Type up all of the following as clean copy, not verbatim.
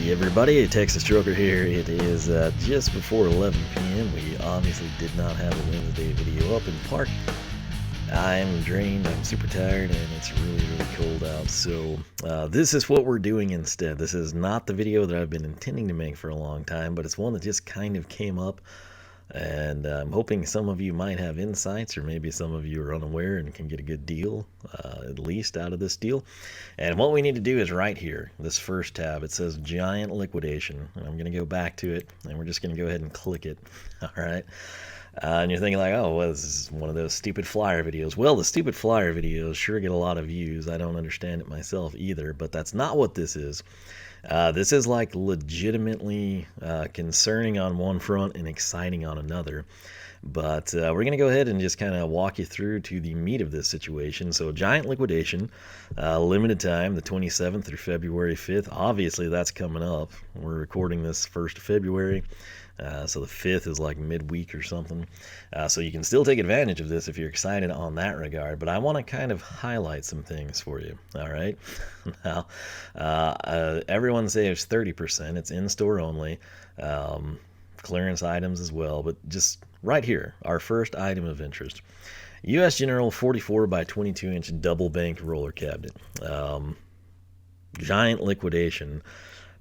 Hey everybody, Texas Joker here. It is just before 11 p.m. We obviously did not have a Wednesday video up in park. I'm drained, I'm super tired, and it's really cold out. So this is what we're doing instead. This is not the video that I've been intending to make for a long time, but it's one that just kind of came up. And I'm hoping some of you might have insights, or maybe some of you are unaware and can get a good deal, at least out of this deal. And what we need to do is right here, this first tab, it says Giant Liquidation. And I'm going to go back to it, and we're just going to go ahead and click it. All right. And you're thinking like, oh, well, this is one of those stupid flyer videos. Well, the stupid flyer videos sure get a lot of views. I don't understand it myself either, but that's not what this is. This is like legitimately concerning on one front and exciting on another. But we're going to go ahead and just kind of walk you through to the meat of this situation. So Giant Liquidation, limited time, the 27th through February 5th. Obviously, that's coming up. We're recording this 1st of February. So the 5th is like midweek or something. So you can still take advantage of this if you're excited on that regard. But I want to kind of highlight some things for you. All right. Now, everyone saves 30%. It's in-store only. Clearance items as well. But just right here, our first item of interest. U.S. General 44 by 22 inch double bank roller cabinet. Giant Liquidation.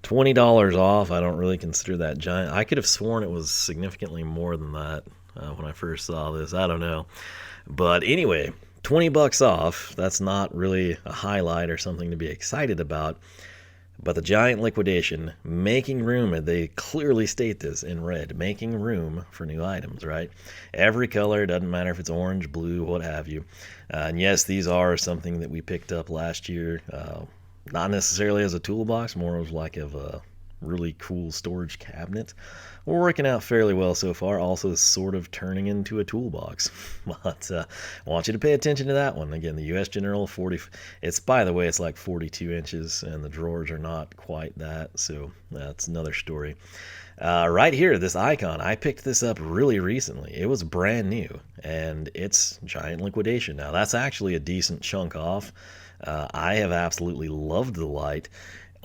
$20 off. I don't really consider that giant. I could have sworn it was significantly more than that when I first saw this. I don't know. But anyway, 20 bucks off. That's not really a highlight or something to be excited about. But the Giant Liquidation, making room, and they clearly state this in red, making room for new items, right? Every color, doesn't matter if it's orange, blue, what have you. And yes, these are something that we picked up last year. Not necessarily as a toolbox, more of like a really cool storage cabinet. We're working out fairly well so far, also sort of turning into a toolbox. But I want you to pay attention to that one. Again, the U.S. General 40, it's, by the way, it's like 42 inches, and the drawers are not quite that, so that's another story. Right here, this icon, I picked this up really recently. It was brand new, and it's Giant Liquidation. Now, that's actually a decent chunk off. I have absolutely loved the light.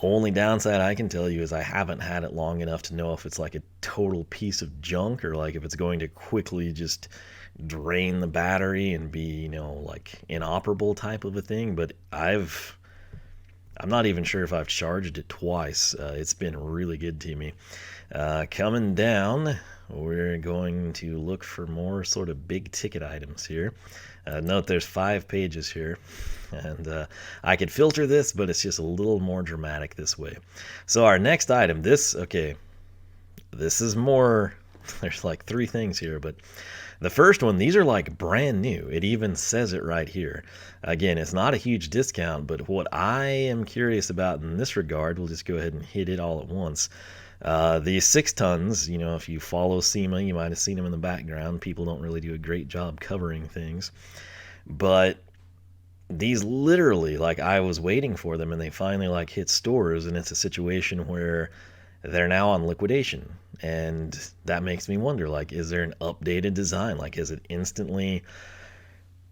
Only downside I can tell you is I haven't had it long enough to know if it's like a total piece of junk or like if it's going to quickly just drain the battery and be, you know, like inoperable type of a thing. But I'm not even sure if I've charged it twice. It's been really good to me. Coming down, we're going to look for more sort of big ticket items here. Note there's 5 pages here, and I could filter this, but it's just a little more dramatic this way. So our next item, this is more, there's like 3 things here, but the first one, these are like brand new. It even says it right here. Again, it's not a huge discount, but what I am curious about in this regard, we'll just go ahead and hit it all at once. These 6 tons, you know, if you follow SEMA, you might have seen them in the background. People don't really do a great job covering things. But these literally, like, I was waiting for them, and they finally, like, hit stores, and it's a situation where they're now on liquidation. And that makes me wonder, like, is there an updated design? Like, is it instantly...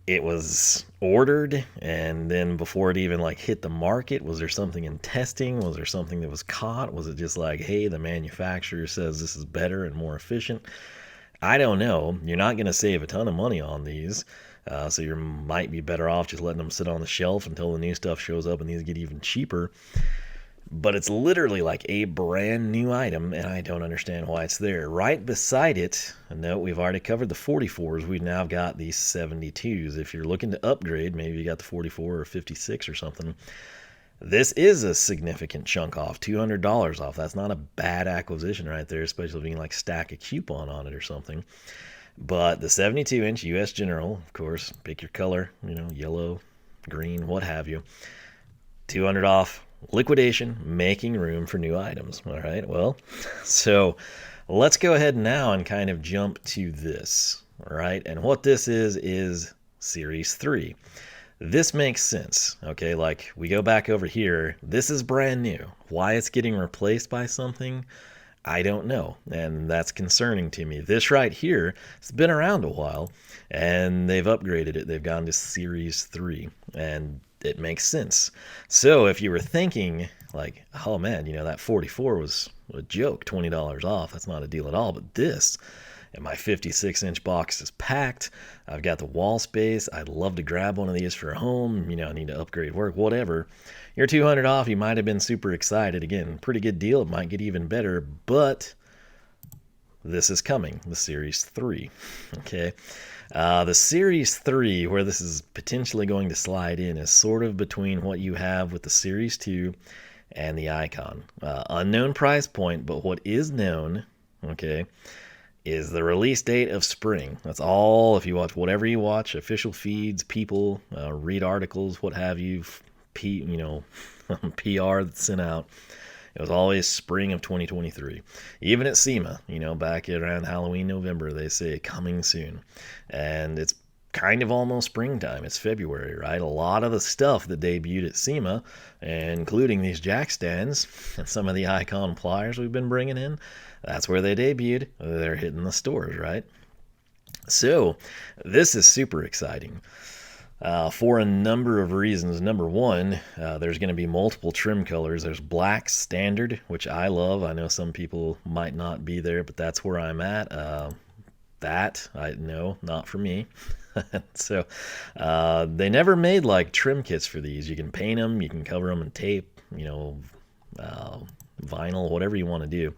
It was ordered, and then before it even like hit the market, was there something in testing? Was there something that was caught? Was it just like, hey, the manufacturer says this is better and more efficient? I don't know. You're not going to save a ton of money on these, so you might be better off just letting them sit on the shelf until the new stuff shows up and these get even cheaper. But it's literally like a brand new item, and I don't understand why it's there. Right beside it, note we've already covered the 44s. We've now got these 72s. If you're looking to upgrade, maybe you got the 44 or 56 or something. This is a significant chunk off, $200 off. That's not a bad acquisition right there, especially if you can like stack a coupon on it or something. But the 72-inch U.S. General, of course, pick your color, you know, yellow, green, what have you. $200 off. Liquidation, making room for new items. All right, well, so let's go ahead now and kind of jump to this. All right, and what this is Series 3. This makes sense, okay? Like, we go back over here. This is brand new. Why it's getting replaced by something, I don't know, and that's concerning to me. This right here, it's been around a while, and they've upgraded it. They've gone to Series 3, and it makes sense. So if you were thinking like, oh man, that 44 was a joke, $20 off. That's not a deal at all. But this, and my 56-inch box is packed. I've got the wall space. I'd love to grab one of these for home. I need to upgrade work, whatever. You're 200 off. You might have been super excited. Again, pretty good deal. It might get even better, but this is coming, the Series 3. Okay. The Series 3, where this is potentially going to slide in, is sort of between what you have with the Series 2 and the Icon. Unknown price point, but what is known, okay, is the release date of spring. That's all. If you watch whatever you watch, official feeds, people, read articles, what have you, PR that's sent out, it was always spring of 2023. Even at SEMA, back around Halloween, November, they say coming soon. And it's kind of almost springtime. It's February, right? A lot of the stuff that debuted at SEMA, including these jack stands and some of the Icon pliers we've been bringing in, that's where they debuted. They're hitting the stores, right? So this is super exciting. For a number of reasons. Number one, there's going to be multiple trim colors. There's black standard, which I love. I know some people might not be there, but that's where I'm at. Not for me. So they never made like trim kits for these. You can paint them, you can cover them in tape, vinyl, whatever you want to do.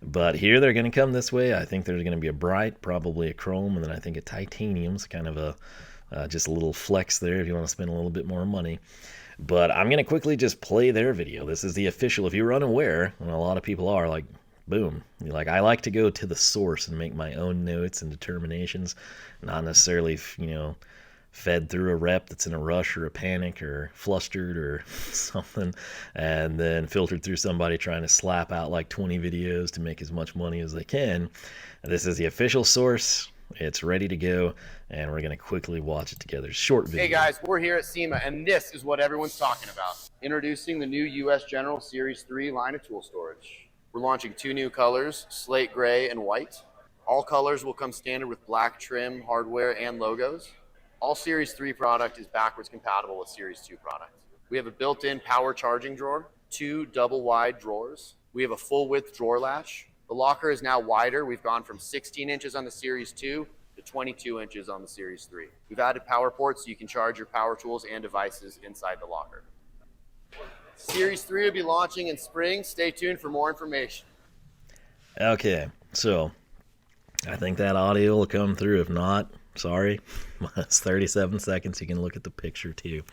But here they're going to come this way. I think there's going to be a bright, probably a chrome, and then I think a titanium's kind of a just a little flex there if you want to spend a little bit more money. But I'm going to quickly just play their video. This is the official. If you're unaware, and a lot of people are, like, boom. I like to go to the source and make my own notes and determinations, not necessarily, fed through a rep that's in a rush or a panic or flustered or something, and then filtered through somebody trying to slap out like 20 videos to make as much money as they can. This is the official source. It's ready to go, and we're going to quickly watch it together. Short video. Hey guys, we're here at SEMA, and this is what everyone's talking about. Introducing the new US General Series 3 line of tool storage. We're launching 2 new colors, slate gray and white. All colors will come standard with black trim, hardware, and logos. All Series 3 product is backwards compatible with Series 2 product. We have a built-in power charging drawer, 2 double-wide drawers. We have a full-width drawer latch. The locker is now wider. We've gone from 16 inches on the Series 2 to 22 inches on the Series 3. We've added power ports so you can charge your power tools and devices inside the locker. Series 3 will be launching in spring. Stay tuned for more information. Okay, so I think that audio will come through. If not, sorry. It's 37 seconds. You can look at the picture too.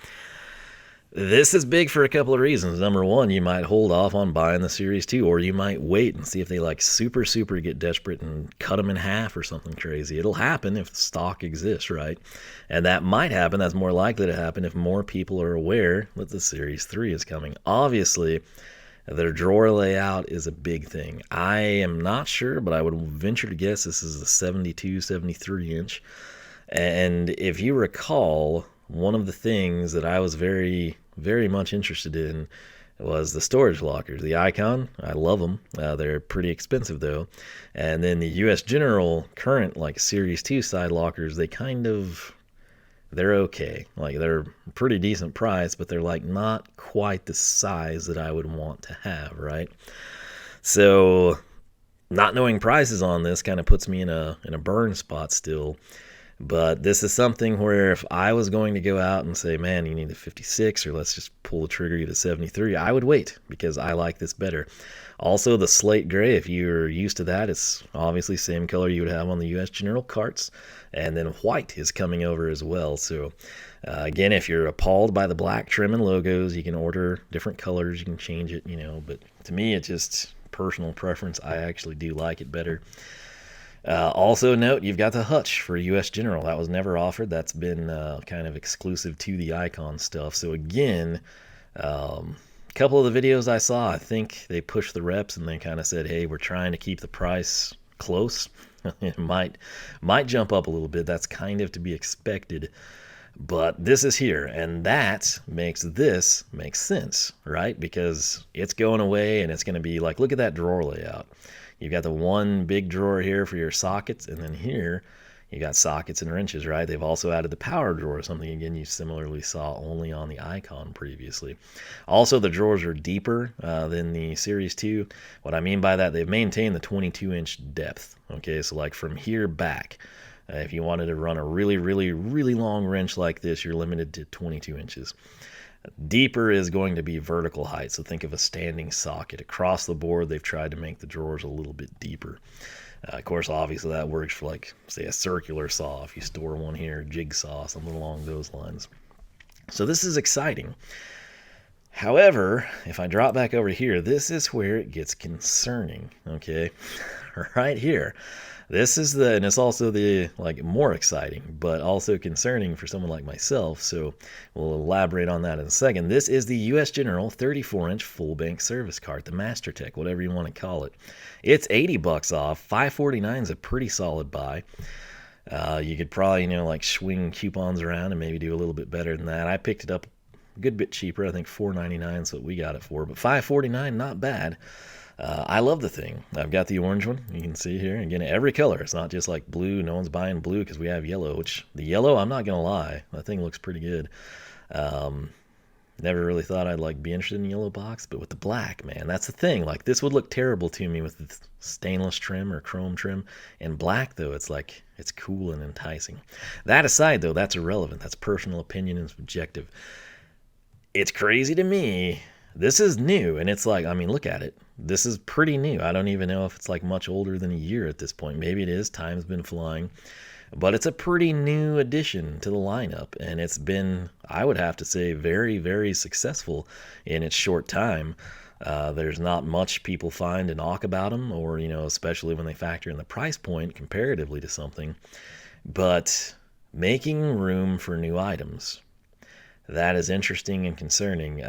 This is big for a couple of reasons. Number one, you might hold off on buying the Series 2, or you might wait and see if they super get desperate and cut them in half or something crazy. It'll happen if stock exists, right? And that might happen. That's more likely to happen if more people are aware that the Series 3 is coming. Obviously, their drawer layout is a big thing. I am not sure, but I would venture to guess this is a 72, 73 inch. And if you recall, one of the things that I was very, very much interested in was the storage lockers. The Icon, I love them. They're pretty expensive though. And then the US General current Series 2 side lockers, they're okay. They're pretty decent price, but they're not quite the size that I would want to have, right? So not knowing prices on this kind of puts me in a burn spot still. But this is something where if I was going to go out and say, man, you need a 56, or let's just pull the trigger, get a 73, I would wait because I like this better. Also, the slate gray, if you're used to that, it's obviously same color you would have on the US General carts. And then white is coming over as well. So again, if you're appalled by the black trim and logos, you can order different colors. You can change it, But to me, it's just personal preference. I actually do like it better. Also note, you've got the hutch for US General. That was never offered. That's been kind of exclusive to the Icon stuff. So again, a couple of the videos I saw, I think they pushed the reps and they kind of said, hey, we're trying to keep the price close. It might jump up a little bit. That's kind of to be expected. But this is here, and that makes this make sense, right? Because it's going away, and it's going to be look at that drawer layout. You've got the one big drawer here for your sockets, and then here You got sockets and wrenches, right? They've also added the power drawer, something again you similarly saw only on the Icon previously. Also, the drawers are deeper than the Series 2. What I mean by that, they've maintained the 22-inch depth. Okay, so like from here back, if you wanted to run a really, really, really long wrench like this, you're limited to 22 inches. Deeper is going to be vertical height, so think of a standing socket. Across the board, they've tried to make the drawers a little bit deeper. Of course, obviously that works for, like, say, a circular saw, if you store one here, jigsaw, something along those lines. So this is exciting. However, if I drop back over here, this is where it gets concerning, okay? Right here. This is and it's also the, like, more exciting, but also concerning for someone like myself, so we'll elaborate on that in a second. This is the US General 34-inch full bank service cart, the MasterTech, whatever you want to call it. It's $80 off. $549 is a pretty solid buy. You could probably, like, swing coupons around and maybe do a little bit better than that. I picked it up a good bit cheaper. I think $4.99 is what we got it for, but $5.49, not bad. I love the thing. I've got the orange one. You can see here. Again, every color. It's not just like blue. No one's buying blue because we have yellow, which the yellow, I'm not going to lie, that thing looks pretty good. Never really thought I'd like be interested in yellow box, but with the black, man, that's the thing. Like, this would look terrible to me with the stainless trim or chrome trim. And black, though, it's like, it's cool and enticing. That aside, though, that's irrelevant. That's personal opinion and subjective. It's crazy to me. This is new, and it's like, I mean, look at it. This is pretty new. I don't even know if it's like much older than a year at this point. Maybe it is. Time's been flying. But it's a pretty new addition to the lineup, and it's been, I would have to say, very, very successful in its short time. There's not much people find to knock about them, or, especially when they factor in the price point comparatively to something. But making room for new items. That is interesting and concerning,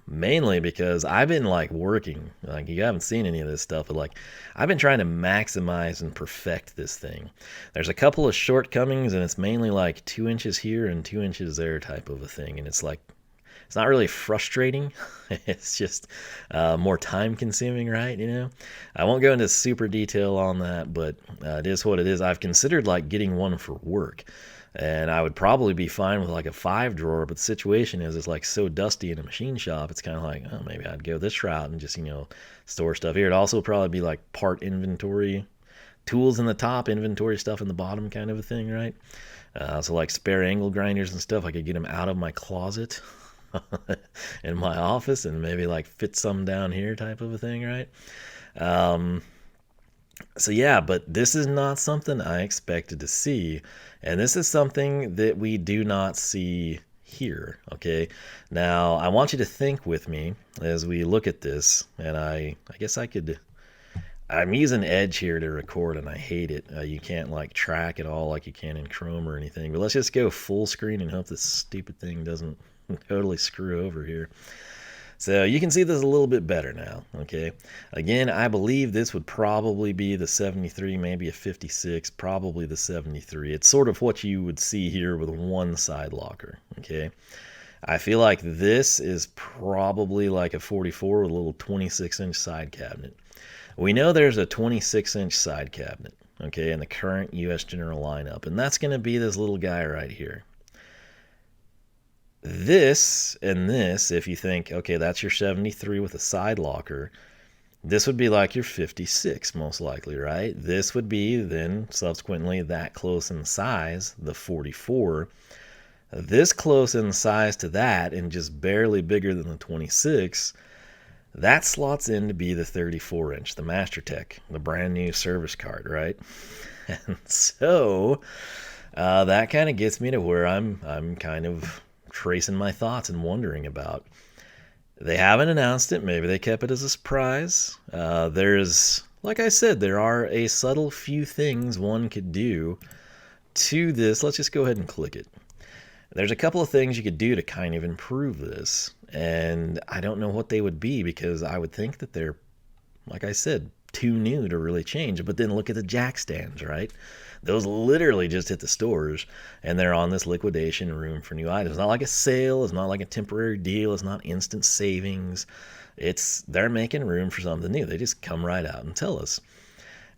mainly because I've been, like, working, like, you haven't seen any of this stuff, but, like, I've been trying to maximize and perfect this thing. There's a couple of shortcomings, and it's mainly like 2 inches here and 2 inches there type of a thing, and it's like, it's not really frustrating. It's just more time consuming, right? I won't go into super detail on that, but it is what it is. I've considered, like, getting one for work. And I would probably be fine with like a 5 drawer, but the situation is, it's like so dusty in a machine shop. It's kind of like, oh, maybe I'd go this route and just, store stuff here. It'd also probably be like part inventory, tools in the top, inventory stuff in the bottom kind of a thing, right? So like spare angle grinders and stuff, I could get them out of my closet in my office and maybe like fit some down here type of a thing, right? So yeah, but this is not something I expected to see, and this is something that we do not see here, okay? Now, I want you to think with me as we look at this, and I guess I'm using Edge here to record, and I hate it. You can't, like, track it all like you can in Chrome or anything, but let's just go full screen and hope this stupid thing doesn't totally screw over here. So you can see this a little bit better now, okay? Again, I believe this would probably be the 73, maybe a 56, probably the 73. It's sort of what you would see here with one side locker, okay? I feel like this is probably like a 44 with a little 26-inch side cabinet. We know there's a 26-inch side cabinet, okay, in the current US General lineup, and that's going to be this little guy right here. This and this, if you think, okay, that's your 73 with a side locker, this would be like your 56 most likely, right? This would be then subsequently that close in size, the 44. This close in size to that and just barely bigger than the 26, that slots in to be the 34-inch, the MasterTech, the brand new service card, right? And so that kind of gets me to where I'm kind of tracing my thoughts and wondering about. They haven't announced it. Maybe they kept it as a surprise. There's, like I said, there are a subtle few things one could do to this. Let's just go ahead and click it. There's a couple of things you could do to kind of improve this, and I don't know what they would be, because I would think that they're, like I said, too new to really change. But then look at the jack stands, right? Those literally just hit the stores, and they're on this liquidation room for new items. It's not like a sale. It's not like a temporary deal. It's not instant savings. They're making room for something new. They just come right out and tell us.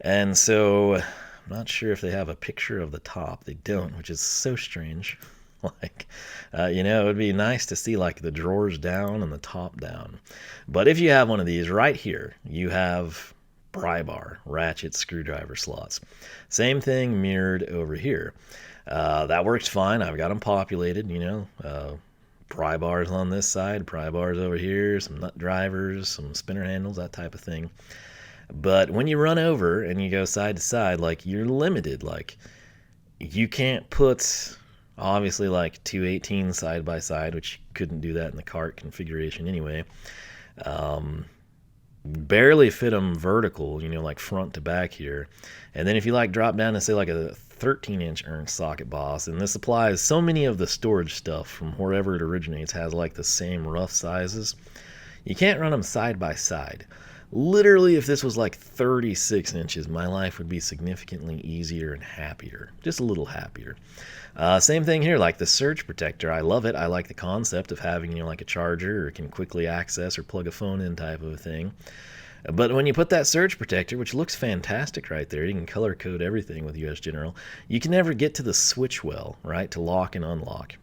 And so I'm not sure if they have a picture of the top. They don't, which is so strange. Like, it would be nice to see like the drawers down and the top down. But if you have one of these right here, you have pry bar, ratchet, screwdriver slots. Same thing mirrored over here. That works fine. I've got them populated, pry bars on this side, pry bars over here, some nut drivers, some spinner handles, that type of thing. But when you run over and you go side to side, like you're limited. Like you can't put obviously like 218 side by side, which you couldn't do that in the cart configuration anyway. Barely fit them vertical, like front to back here. And then if you like drop down to say like a 13-inch Ernst socket boss, and this applies, so many of the storage stuff from wherever it originates has like the same rough sizes. You can't run them side by side. Literally, if this was like 36 inches, my life would be significantly easier and happier. Just a little happier. Same thing here, like the surge protector. I love it. I like the concept of having, like a charger or can quickly access or plug a phone in type of a thing. But when you put that surge protector, which looks fantastic right there, you can color code everything with US General, you can never get to the switch well, right, to lock and unlock.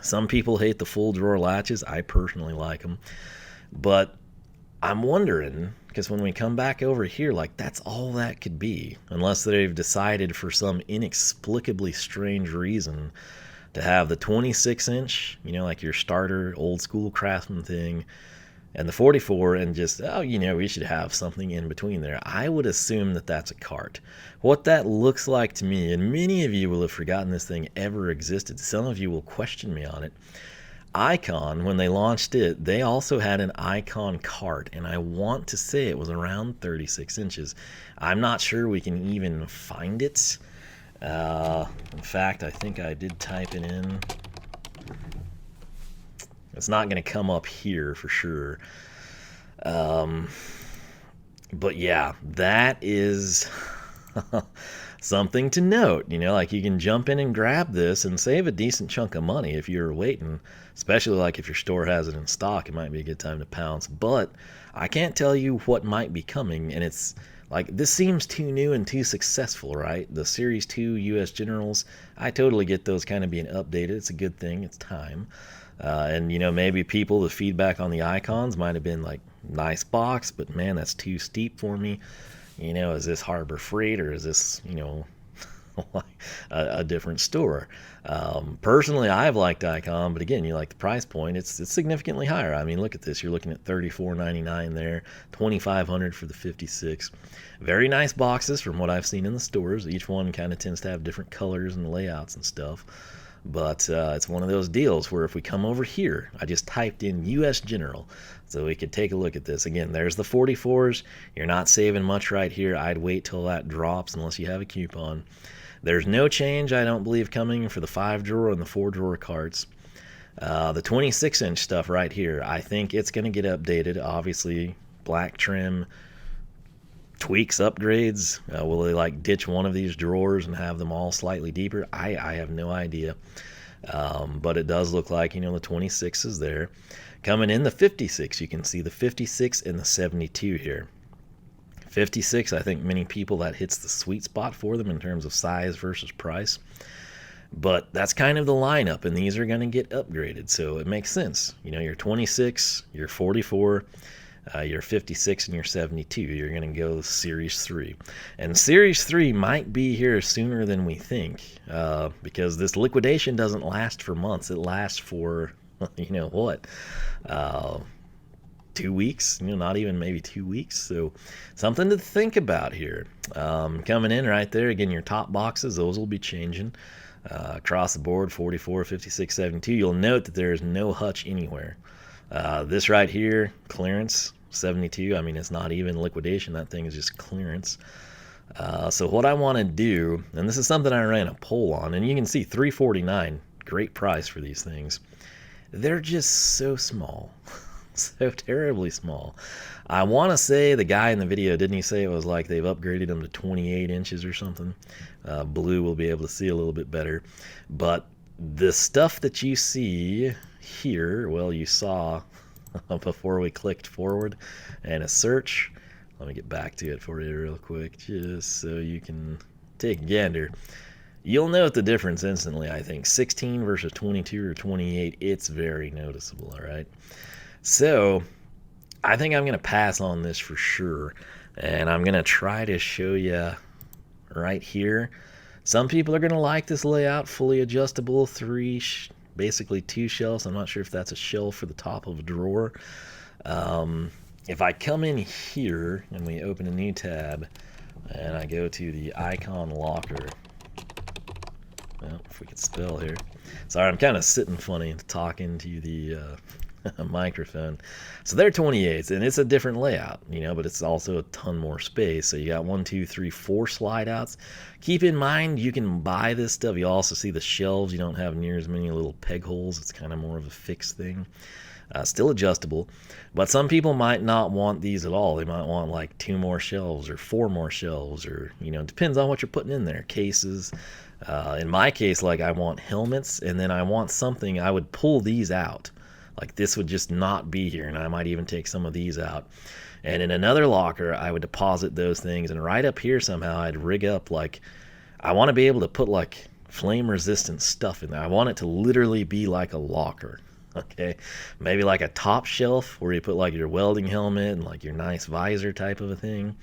Some people hate the full drawer latches. I personally like them. But I'm wondering, because when we come back over here, like that's all that could be, unless they've decided for some inexplicably strange reason to have the 26-inch, like your starter old school Craftsman thing, and the 44, and just, we should have something in between there. I would assume that that's a cart. What that looks like to me, and many of you will have forgotten this thing ever existed. Some of you will question me on it. Icon, when they launched it, they also had an Icon cart, and I want to say it was around 36 inches. I'm not sure we can even find it. In fact, I think I did type it in. It's not going to come up here for sure. But yeah, that is something to note. Like you can jump in and grab this and save a decent chunk of money if you're waiting, especially like if your store has it in stock. It might be a good time to pounce. But I can't tell you what might be coming, and it's like this seems too new and too successful, right? The Series 2 US Generals, I totally get those kind of being updated. It's a good thing. It's time. And maybe the feedback on the Icons might have been like, nice box, but man, that's too steep for me. Is this Harbor Freight, or is this, a different store? Personally, I've liked Icon, but again, you like the price point. It's significantly higher. I mean, look at this. You're looking at $34.99 there, $2,500 for the 56. Very nice boxes from what I've seen in the stores. Each one kind of tends to have different colors and layouts and stuff. But it's one of those deals where if we come over here, I just typed in US General so we could take a look at this. Again, there's the 44s. You're not saving much right here. I'd wait till that drops unless you have a coupon. There's no change, I don't believe, coming for the 5-drawer and the 4-drawer carts. The 26-inch stuff right here, I think it's going to get updated. Obviously, black trim, tweaks, upgrades. Will they like ditch one of these drawers and have them all slightly deeper? I have no idea. But it does look like, the 26 is there. Coming in the 56, you can see the 56 and the 72 here. 56, I think many people, that hits the sweet spot for them in terms of size versus price. But that's kind of the lineup, and these are going to get upgraded, so it makes sense. Your 26, your 44, your 56, and your 72. You're going to go Series 3. And Series 3 might be here sooner than we think, because this liquidation doesn't last for months. It lasts for, 2 weeks, not even maybe 2 weeks. So something to think about here. Coming in right there, again, your top boxes, those will be changing. Across the board, 44, 56, 72. You'll note that there is no hutch anywhere. This right here, clearance, 72. I mean, it's not even liquidation. That thing is just clearance. So what I want to do, and this is something I ran a poll on, and you can see $349, great price for these things. They're just so small. So terribly small. I want to say the guy in the video, didn't he say it was like they've upgraded them to 28 inches or something? Blue will be able to see a little bit better. But the stuff that you see here, well, you saw before we clicked forward and a search. Let me get back to it for you real quick, just so you can take a gander, you'll note the difference instantly. I think 16 versus 22 or 28, it's very noticeable, all right? So I think I'm going to pass on this for sure, and I'm going to try to show you right here. Some people are going to like this layout, fully adjustable, basically two shelves. I'm not sure if that's a shelf for the top of a drawer. If I come in here and we open a new tab and I go to the icon locker, well, if we could spell here. Sorry, I'm kind of sitting funny talking to the microphone. So they're 28s, and it's a different layout, but it's also a ton more space. So you got 1, 2, 3, 4 slide outs. Keep in mind, you can buy this stuff. You also see the shelves. You don't have near as many little peg holes. It's kind of more of a fixed thing. Still adjustable, but some people might not want these at all. They might want like 2 more shelves or 4 more shelves, or it depends on what you're putting in there. Cases. In my case, like I want helmets, and then I want something. I would pull these out. Like this would just not be here, and I might even take some of these out. And in another locker, I would deposit those things, and right up here somehow I'd rig up like I want to be able to put like flame resistant stuff in there. I want it to literally be like a locker. Okay, maybe like a top shelf where you put like your welding helmet and like your nice visor type of a thing.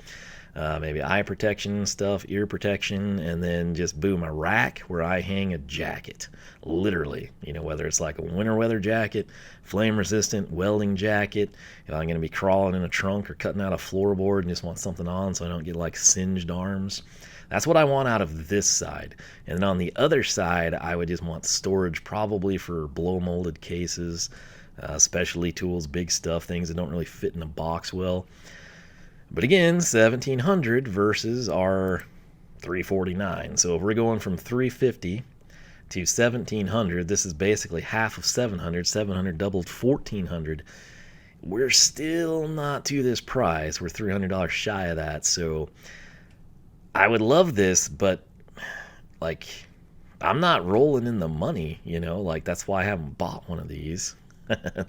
Maybe eye protection stuff, ear protection, and then just boom, a rack where I hang a jacket. Literally, whether it's like a winter weather jacket, flame resistant welding jacket. If I'm going to be crawling in a trunk or cutting out a floorboard and just want something on so I don't get like singed arms. That's what I want out of this side. And then on the other side, I would just want storage probably for blow molded cases, specialty tools, big stuff, things that don't really fit in a box well. But again, 1700 versus our 349. So if we're going from 350 to 1700, this is basically half of 700. 700 doubled 1400. We're still not to this price. We're $300 shy of that. So I would love this, but like I'm not rolling in the money, like that's why I haven't bought one of these. And,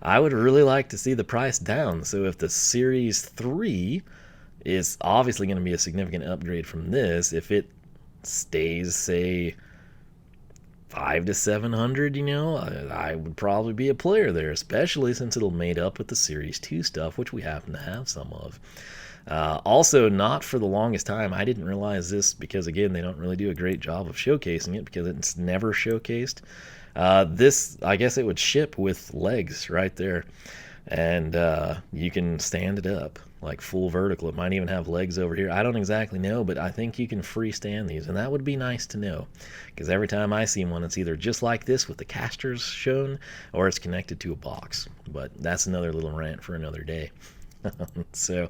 I would really like to see the price down. So if the Series 3 is obviously going to be a significant upgrade from this, if it stays, say, 5 to 700, I would probably be a player there, especially since it'll mate up with the Series 2 stuff, which we happen to have some of. Also, not for the longest time, I didn't realize this because, again, they don't really do a great job of showcasing it because it's never showcased. This, I guess it would ship with legs right there, and you can stand it up like full vertical. It might even have legs over here. I don't exactly know, but I think you can freestand these, and that would be nice to know, because every time I see one, it's either just like this with the casters shown, or it's connected to a box. But that's another little rant for another day. So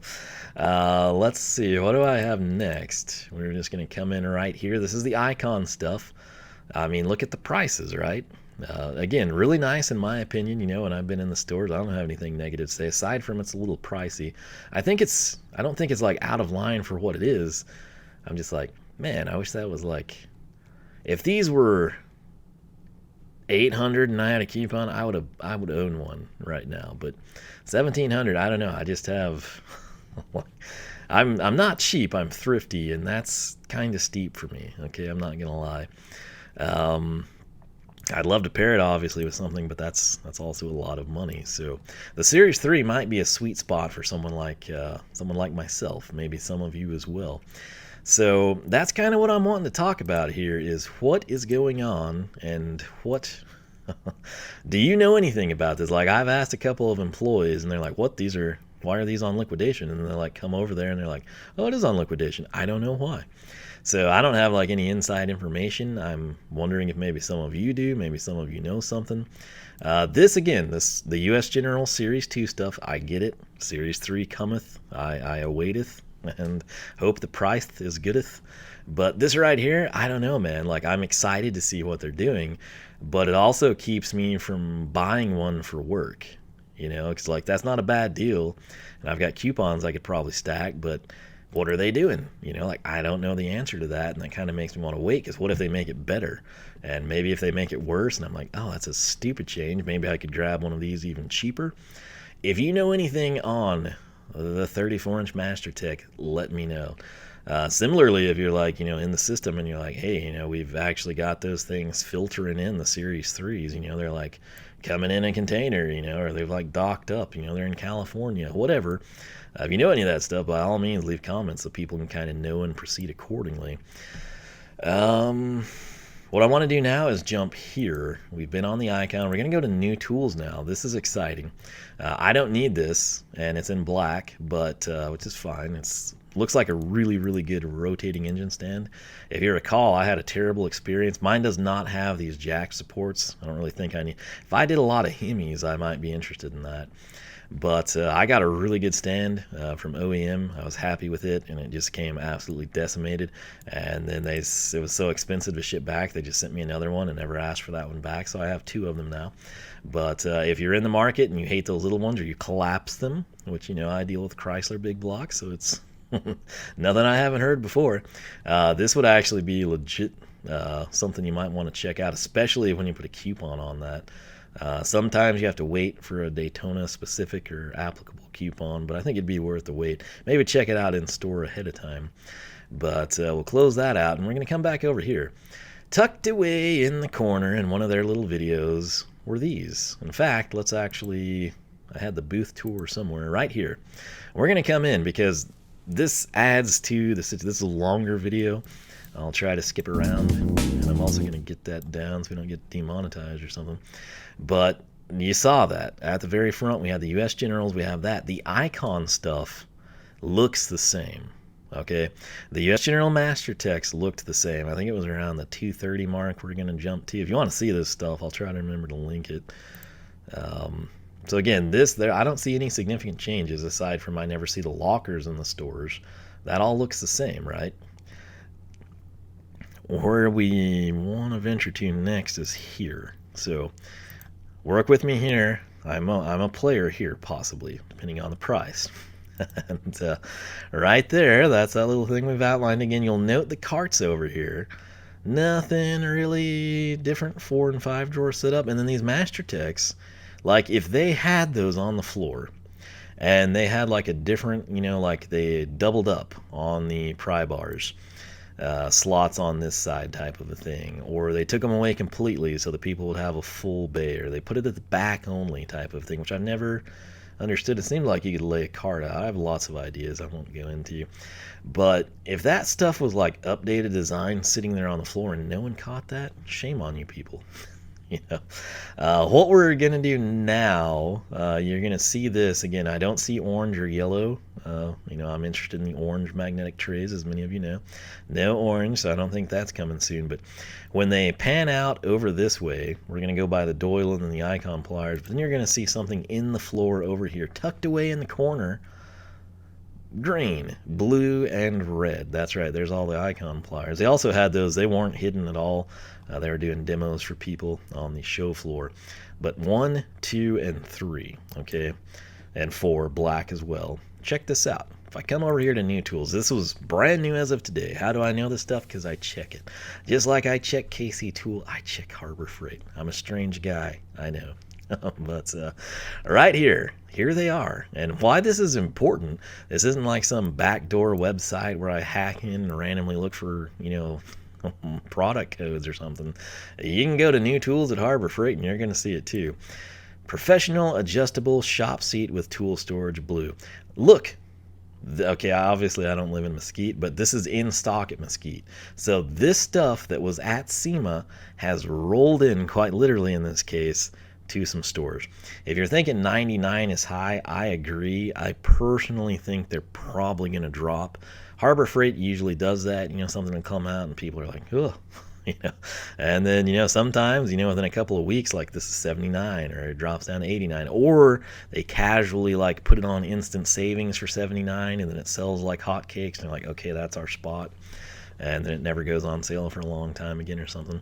let's see, what do I have next? We're just going to come in right here. This is the icon stuff. I mean, look at the prices, right? Again, really nice in my opinion, and I've been in the stores. I don't have anything negative to say, aside from it's a little pricey. I don't think it's like out of line for what it is. I'm just like, man, I wish that was like, if these were 800 and I had a coupon, I would own one right now. But 1700, I don't know. I just have I'm not cheap, I'm thrifty, and that's kind of steep for me. Okay, I'm not gonna lie. I'd love to pair it obviously with something, but that's also a lot of money. So the Series 3 might be a sweet spot for someone like myself, maybe some of you as well. So that's kind of what I'm wanting to talk about here, is what is going on, and what do you know anything about this? Like, I've asked a couple of employees and they're like, why are these on liquidation? And they're like, come over there and they're like, oh, it is on liquidation. I don't know why. So I don't have like any inside information. I'm wondering if maybe some of you do, maybe some of you know something. The US General Series 2 stuff, I get it. Series 3 cometh, I awaiteth, and hope the price is goodeth. But this right here, I don't know, man. Like, I'm excited to see what they're doing, but it also keeps me from buying one for work. It's like, that's not a bad deal, and I've got coupons I could probably stack, but what are they doing? Like, I don't know the answer to that, and that kind of makes me want to wait, because what if they make it better? And maybe if they make it worse, and I'm like, oh, that's a stupid change, maybe I could grab one of these even cheaper. If you know anything on the 34-inch MasterTech, let me know. Similarly, if you're like, in the system and you're like, hey, we've actually got those things filtering in the Series 3s, they're like coming in a container, or they've like docked up, they're in California, whatever. If you know any of that stuff, by all means, leave comments so people can kind of know and proceed accordingly. What I want to do now is jump here. We've been on the icon. We're going to go to new tools now. This is exciting. I don't need this, and it's in black, but which is fine. Looks like a really, really good rotating engine stand. If you recall, I had a terrible experience. Mine does not have these jack supports. I don't really think I need. If I did a lot of Hemis, I might be interested in that. But I got a really good stand from OEM. I was happy with it, and it just came absolutely decimated. And then it was so expensive to ship back, they just sent me another one and never asked for that one back. So I have 2 of them now. But if you're in the market and you hate those little ones, or you collapse them, which I deal with Chrysler big blocks, so it's nothing I haven't heard before. This would actually be legit something you might want to check out, especially when you put a coupon on that. Sometimes you have to wait for a Daytona specific or applicable coupon, but I think it'd be worth the wait. Maybe check it out in store ahead of time. But we'll close that out, and we're going to come back over here. Tucked away in the corner in one of their little videos were these. In fact, I had the booth tour somewhere right here. We're going to come in because this adds to this is a longer video. I'll try to skip around, and I'm also going to get that down so we don't get demonetized or something. But you saw that at the very front. We had the U.S. Generals. We have that. The icon stuff looks the same. Okay, the U.S. General Master Techs looked the same. I think it was around the 230 mark we're going to jump to. If you want to see this stuff, I'll try to remember to link it. So again, I don't see any significant changes aside from I never see the lockers in the stores. That all looks the same, right? Where we want to venture to next is here. So work with me here. I'm a player here, possibly, depending on the price. And right there, that's that little thing we've outlined. Again, you'll note the carts over here. Nothing really different 4 and 5 drawer setup. And then these Master Techs, like if they had those on the floor and they had like a different, like they doubled up on the pry bars, slots on this side type of a thing, or they took them away completely so the people would have a full bay, or they put it at the back only type of thing, which I've never understood. It seemed like you could lay a card out. I have lots of ideas I won't go into, but if that stuff was like updated design sitting there on the floor and no one caught that, shame on you people. What we're gonna do now, you're gonna see this again. I don't see orange or yellow. I'm interested in the orange magnetic trays, as many of you know. No orange, so I don't think that's coming soon. But when they pan out over this way, we're gonna go by the Doyle and the icon pliers. But then you're gonna see something in the floor over here, tucked away in the corner. Green, blue, and red. That's right, there's all the icon pliers. They also had those. They weren't hidden at all. They were doing demos for people on the show floor. But 1, 2, and 3, okay, and 4, black as well. Check this out. If I come over here to new tools, this was brand new as of today. How do I know this stuff? Because I check it. Just like I check KC Tool, I check Harbor Freight. I'm a strange guy, I know. But right here they are. And why this is important, this isn't like some backdoor website where I hack in and randomly look for, product codes or something. You can go to new tools at Harbor Freight and you're going to see it too. Professional adjustable shop seat with tool storage, blue. Look. Okay, obviously I don't live in Mesquite, but this is in stock at Mesquite. So this stuff that was at SEMA has rolled in, quite literally in this case, to some stores. If you're thinking 99 is high, I agree. I personally think they're probably going to drop. Harbor Freight usually does that. Something will come out and people are like, oh, and then, sometimes, within a couple of weeks, like this is 79 or it drops down to 89, or they casually like put it on instant savings for 79 and then it sells like hotcakes and they're like, okay, that's our spot. And then it never goes on sale for a long time again or something.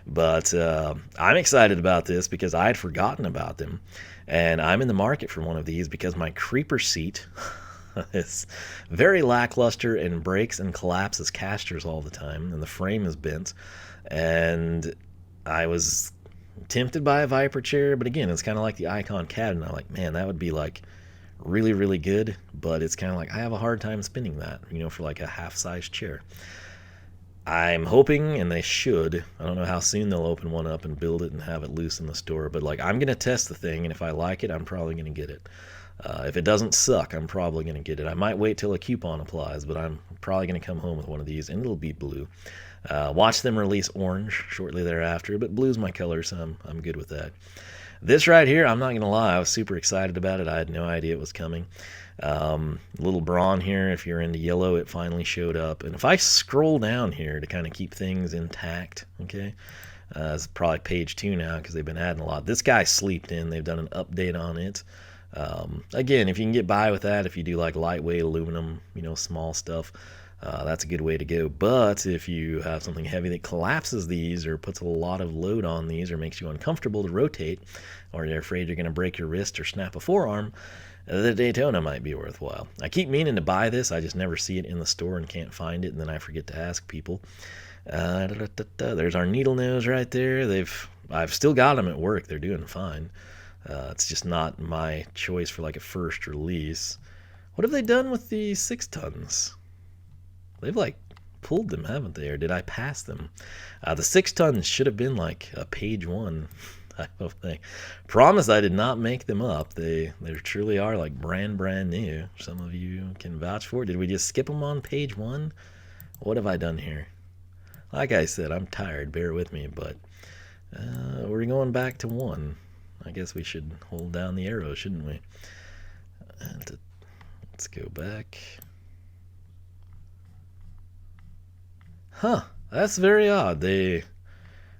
But I'm excited about this because I had forgotten about them. And I'm in the market for one of these because my creeper seat is very lackluster and breaks and collapses casters all the time. And the frame is bent. And I was tempted by a Viper chair. But again, it's kind of like the Icon cabinet. I'm like, man, that would be like really, really good, but it's kind of like I have a hard time spinning that, for like a half-size chair. I'm hoping, and they should. I don't know how soon they'll open one up and build it and have it loose in the store, but like I'm gonna test the thing, and if I like it, I'm probably gonna get it. If it doesn't suck, I'm probably gonna get it. I might wait till a coupon applies, but I'm probably gonna come home with one of these, and it'll be blue. Watch them release orange shortly thereafter, but blue's my color, so I'm good with that. This right here, I'm not gonna lie, I was super excited about it. I had no idea it was coming. Little brawn here, if you're into yellow, it finally showed up. And if I scroll down here to kind of keep things intact, okay, it's probably page 2 now because they've been adding a lot. This guy sleeped in. They've done an update on it. Again, if you can get by with that, if you do like lightweight aluminum, small stuff, that's a good way to go. But if you have something heavy that collapses these or puts a lot of load on these or makes you uncomfortable to rotate, or you're afraid you're going to break your wrist or snap a forearm, the Daytona might be worthwhile. I keep meaning to buy this. I just never see it in the store and can't find it, and then I forget to ask people. There's our needle nose right there. I've still got them at work. They're doing fine. It's just not my choice for like a first release. What have they done with the 6 tons? They've like pulled them, haven't they? Or did I pass them? The 6 tons should have been like a page 1 type of thing. Promise I did not make them up. They truly are like brand new. Some of you can vouch for it. Did we just skip them on page 1? What have I done here? Like I said, I'm tired. Bear with me, but we're going back to 1. I guess we should hold down the arrow, shouldn't we? Let's go back. Huh, that's very odd.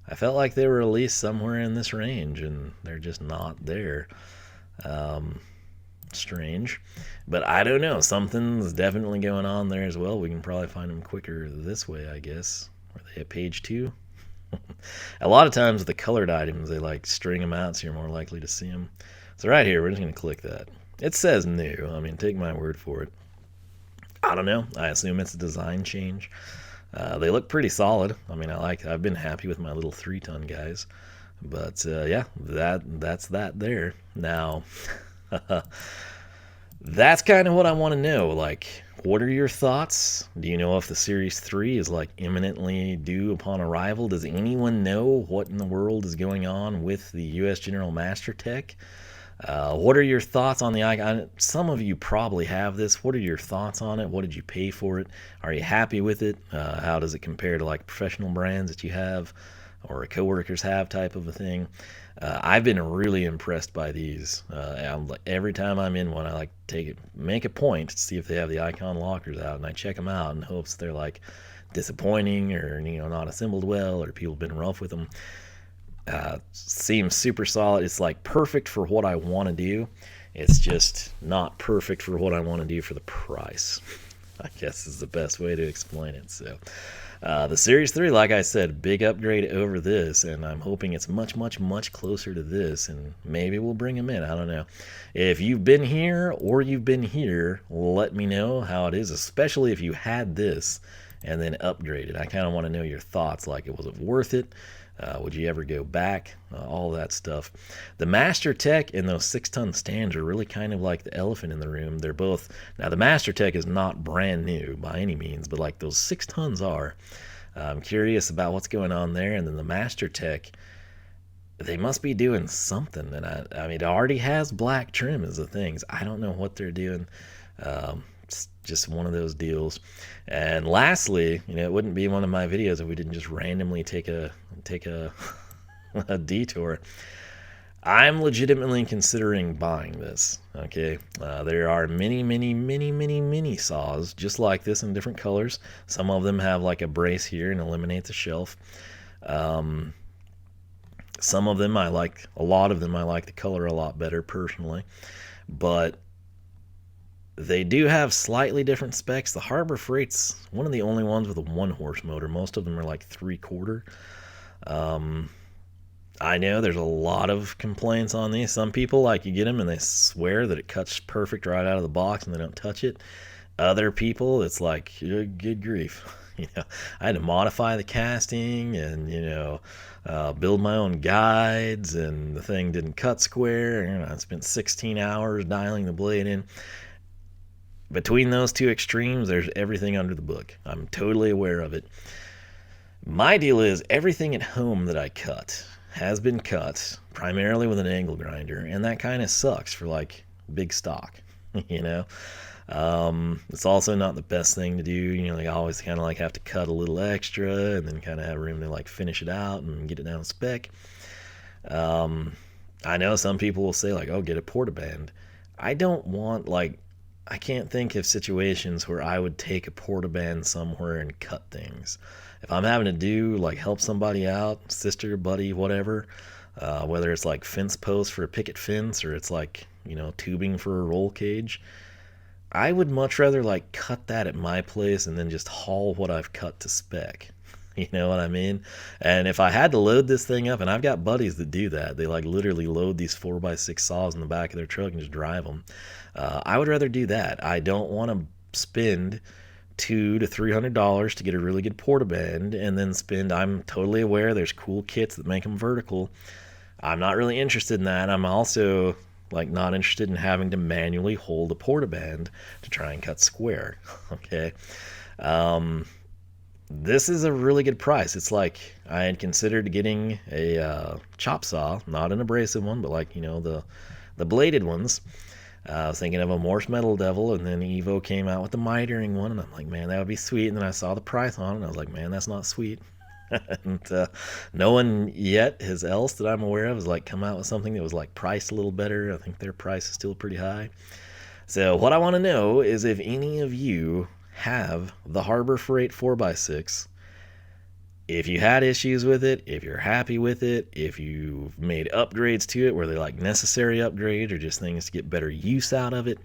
I felt like they were released somewhere in this range, and they're just not there. Strange. But I don't know. Something's definitely going on there as well. We can probably find them quicker this way, I guess. Are they at page 2? A lot of times with the colored items, they like string them out so you're more likely to see them. So right here, we're just going to click that. It says new. I mean, take my word for it. I don't know. I assume it's a design change. They look pretty solid. I mean, I've been happy with my little 3-ton guys. But yeah, that's that there. Now, that's kind of what I want to know. Like, what are your thoughts? Do you know if the Series 3 is like imminently due upon arrival? Does anyone know what in the world is going on with the U.S. General Master Tech? What are your thoughts on the icon? Some of you probably have this. What are your thoughts on it? What did you pay for it? Are you happy with it? How does it compare to like professional brands that you have or coworkers have type of a thing? I've been really impressed by these. Every time I'm in one, I like make a point to see if they have the icon lockers out, and I check them out in hopes they're like disappointing or not assembled well or people have been rough with them. Seems super solid. It's like perfect for what I want to do. It's just not perfect for what I want to do for the price, I guess is the best way to explain it. So the Series 3, like I said, big upgrade over this, and I'm hoping it's much closer to this, and maybe we'll bring them in. I don't know. If you've been here or you've been here, let me know how it is, especially if you had this and then upgraded. I kind of want to know your thoughts. Like, was it worth it? Would you ever go back? All that stuff. The Master Tech and those 6-ton stands are really kind of like the elephant in the room. They're both, now the Master Tech is not brand new by any means, but like those 6 tons are. I'm curious about what's going on there. And then the Master Tech, they must be doing something. And I mean, it already has black trim as the things. I don't know what they're doing. It's just one of those deals. And lastly, it wouldn't be one of my videos if we didn't just randomly take a a detour. I'm legitimately considering buying this. Okay, there are many saws just like this in different colors. Some of them have like a brace here and eliminate the shelf. Some of them I like. A lot of them I like the color a lot better personally, but they do have slightly different specs. The Harbor Freight's one of the only ones with a 1-horse motor. Most of them are like 3/4. I know there's a lot of complaints on these. Some people, like, you get them and they swear that it cuts perfect right out of the box and they don't touch it. Other people, it's like, good grief. You know, I had to modify the casting and, build my own guides, and the thing didn't cut square. I spent 16 hours dialing the blade in. Between those two extremes, there's everything under the book. I'm totally aware of it. My deal is everything at home that I cut has been cut primarily with an angle grinder, and that kind of sucks for like big stock, you know. It's also not the best thing to do. I always kind of like have to cut a little extra and then kind of have room to like finish it out and get it down spec. I know some people will say like, oh, get a portaband. I don't want like, I can't think of situations where I would take a portaband somewhere and cut things. If I'm having to do like help somebody out, sister, buddy, whatever, whether it's like fence posts for a picket fence or it's like, tubing for a roll cage, I would much rather like cut that at my place and then just haul what I've cut to spec. You know what I mean? And if I had to load this thing up, and I've got buddies that do that, they like literally load these 4x6 saws in the back of their truck and just drive them. I would rather do that. I don't want to spend $200 to $300 to get a really good portaband and then spend. I'm totally aware there's cool kits that make them vertical. I'm not really interested in that. I'm also like not interested in having to manually hold a portaband to try and cut square. Okay. This is a really good price. It's like I had considered getting a chop saw, not an abrasive one, but like, the bladed ones. I was thinking of a Morse Metal Devil, and then Evo came out with the mitering one, and I'm like, man, that would be sweet. And then I saw the price on it, and I was like, man, that's not sweet. And no one yet else that I'm aware of has like come out with something that was like priced a little better. I think their price is still pretty high. So what I want to know is if any of you have the Harbor Freight 4x6, if you had issues with it, if you're happy with it, if you've made upgrades to it where they're like necessary upgrades or just things to get better use out of it.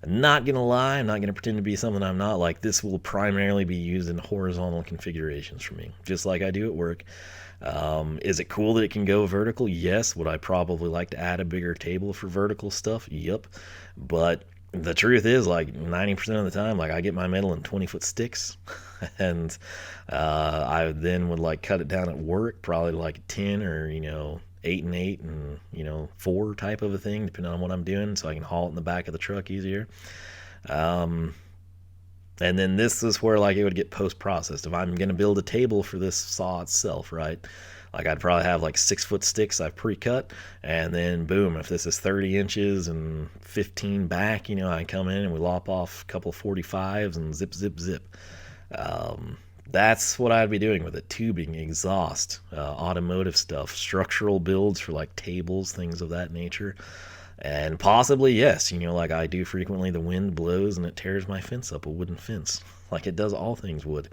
I'm not gonna lie, I'm not gonna pretend to be something I'm not. Like, this will primarily be used in horizontal configurations for me, just like I do at work. Is it cool that it can go vertical? Yes. Would I probably like to add a bigger table for vertical stuff? Yep. But the truth is, like 90% of the time, like I get my metal in 20-foot sticks, and I then would like cut it down at work, probably like 10 or 8 and 8 and 4 type of a thing, depending on what I'm doing, so I can haul it in the back of the truck easier. And then this is where like it would get post-processed. If I'm gonna build a table for this saw itself, right? Like I'd probably have like 6-foot sticks I've pre-cut, and then boom, if this is 30 inches and 15 back, I come in and we lop off a couple 45s and zip, zip, zip. That's what I'd be doing with it. Tubing, exhaust, automotive stuff, structural builds for like tables, things of that nature. And possibly, yes, like I do frequently, the wind blows and it tears my fence up, a wooden fence, like it does all things wood.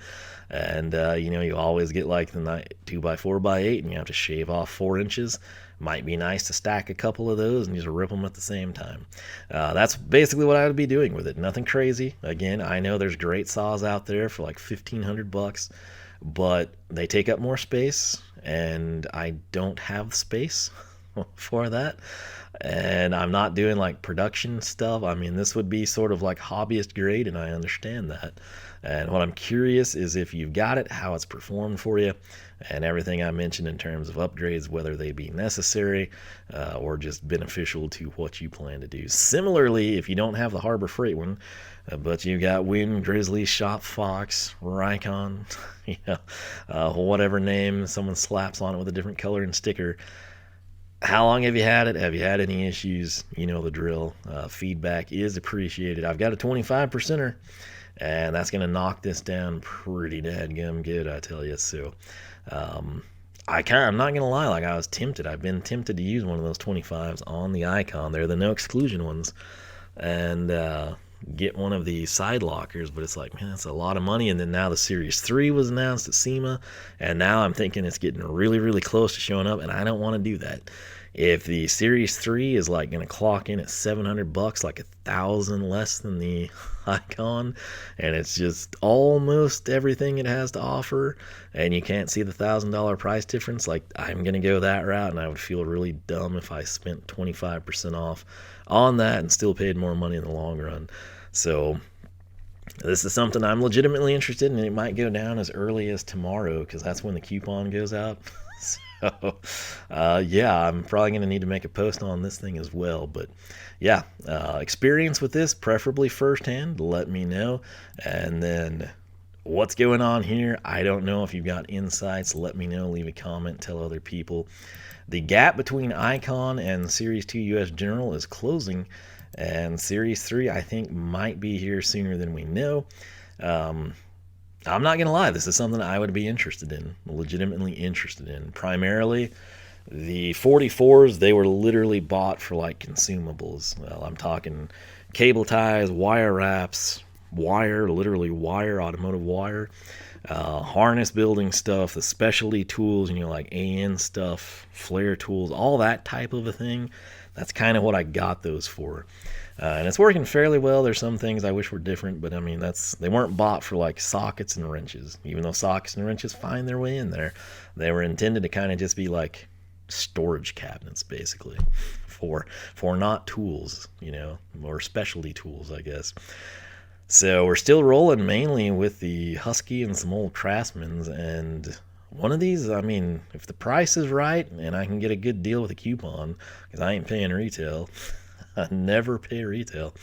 And, you always get like the 2x4x8 and you have to shave off 4 inches. Might be nice to stack a couple of those and just rip them at the same time. That's basically what I would be doing with it. Nothing crazy. Again, I know there's great saws out there for like $1,500, but they take up more space, and I don't have space for that. And I'm not doing like production stuff. I mean, this would be sort of like hobbyist grade, and I understand that. And what I'm curious is if you've got it, how it's performed for you, and everything I mentioned in terms of upgrades, whether they be necessary or just beneficial to what you plan to do. Similarly, if you don't have the Harbor Freight one, but you got Wind, Grizzly, Shop Fox, Rikon, whatever name someone slaps on it with a different color and sticker, how long have you had it? Have you had any issues? You know the drill. Feedback is appreciated. I've got a 25%er, and that's going to knock this down pretty dadgum good, I tell you. So I'm not going to lie, like I was tempted. I've been tempted to use one of those 25s on the Icon. They're the no exclusion ones. And get one of the side lockers, but it's like, man, that's a lot of money. And then now the Series 3 was announced at SEMA, and now I'm thinking it's getting really, really close to showing up, and I don't want to do that. If the Series 3 is like going to clock in at $700, like $1,000 less than the Icon, and it's just almost everything it has to offer, and you can't see the $1,000 price difference, like I'm going to go that route, and I would feel really dumb if I spent 25% off on that and still paid more money in the long run. So This is something I'm legitimately interested in, and it might go down as early as tomorrow because that's when the coupon goes out. So, yeah, I'm probably going to need to make a post on this thing as well. But yeah, experience with this, preferably firsthand, let me know. And then what's going on here, I don't know. If you've got insights, let me know. Leave a comment, tell other people. The gap between Icon and Series 2 US General is closing, and Series 3 I think might be here sooner than we know. I'm not going to lie, this is something I would be interested in, legitimately interested in. Primarily, the 44s, they were literally bought for like consumables. Well, I'm talking cable ties, wire wraps, wire, literally wire, automotive wire, harness building stuff, the specialty tools, like AN stuff, flare tools, all that type of a thing. That's kind of what I got those for. And it's working fairly well. There's some things I wish were different, but I mean, they weren't bought for like sockets and wrenches. Even though sockets and wrenches find their way in there, they were intended to kind of just be like storage cabinets, basically, for not tools, or specialty tools, I guess. So we're still rolling mainly with the Husky and some old Craftsmans, and one of these, I mean, if the price is right and I can get a good deal with a coupon, because I ain't paying retail, I never pay retail.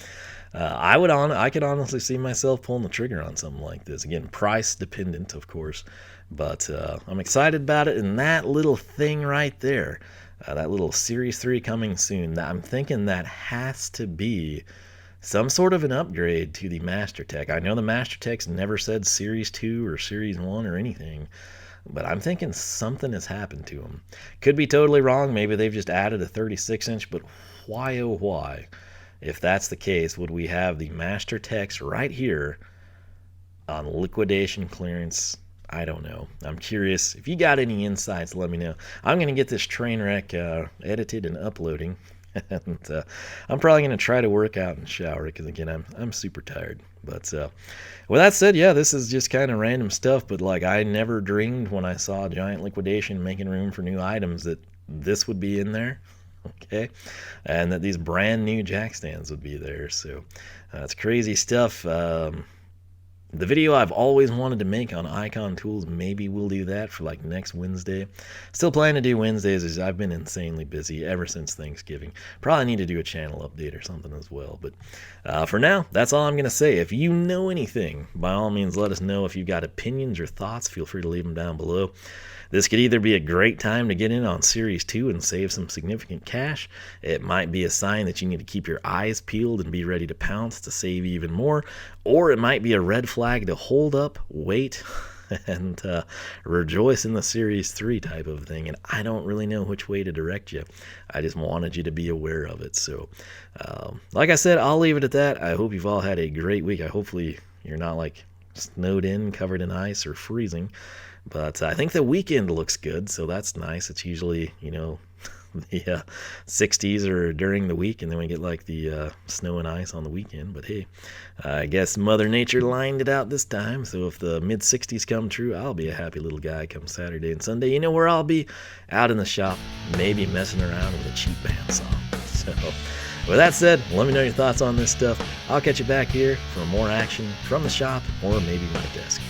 I could honestly see myself pulling the trigger on something like this. Again, price dependent, of course, but I'm excited about it. And that little thing right there, that little Series 3 coming soon, I'm thinking that has to be some sort of an upgrade to the MasterTech. I know the MasterTech's never said Series 2 or Series 1 or anything, but I'm thinking something has happened to them. Could be totally wrong. Maybe they've just added a 36-inch, but why, oh why, if that's the case, would we have the MasterTechs right here on liquidation clearance? I don't know. I'm curious. If you got any insights, let me know. I'm going to get this train wreck edited and uploading. And I'm probably going to try to work out and shower because, again, I'm super tired. But with that said, yeah, this is just kind of random stuff. But like, I never dreamed when I saw Giant Liquidation making room for new items that this would be in there. Okay, and that these brand new jack stands would be there. So it's crazy stuff. The video I've always wanted to make on Icon tools, maybe we'll do that for like next Wednesday. Still planning to do Wednesdays as I've been insanely busy ever since Thanksgiving. Probably need to do a channel update or something as well. But for now, that's all I'm going to say. If you know anything, by all means, let us know. If you've got opinions or thoughts, feel free to leave them down below. This could either be a great time to get in on Series 2 and save some significant cash. It might be a sign that you need to keep your eyes peeled and be ready to pounce to save even more. Or it might be a red flag to hold up, wait, and rejoice in the Series 3 type of thing. And I don't really know which way to direct you. I just wanted you to be aware of it. So, like I said, I'll leave it at that. I hope you've all had a great week. Hopefully you're not like snowed in, covered in ice, or freezing. But I think the weekend looks good, so that's nice. It's usually, the 60s or during the week, and then we get like the snow and ice on the weekend. But hey, I guess Mother Nature lined it out this time. So if the mid 60s come true, I'll be a happy little guy come Saturday and Sunday. You know where I'll be? Out in the shop, maybe messing around with a cheap bandsaw. So with that said, let me know your thoughts on this stuff. I'll catch you back here for more action from the shop or maybe my desk.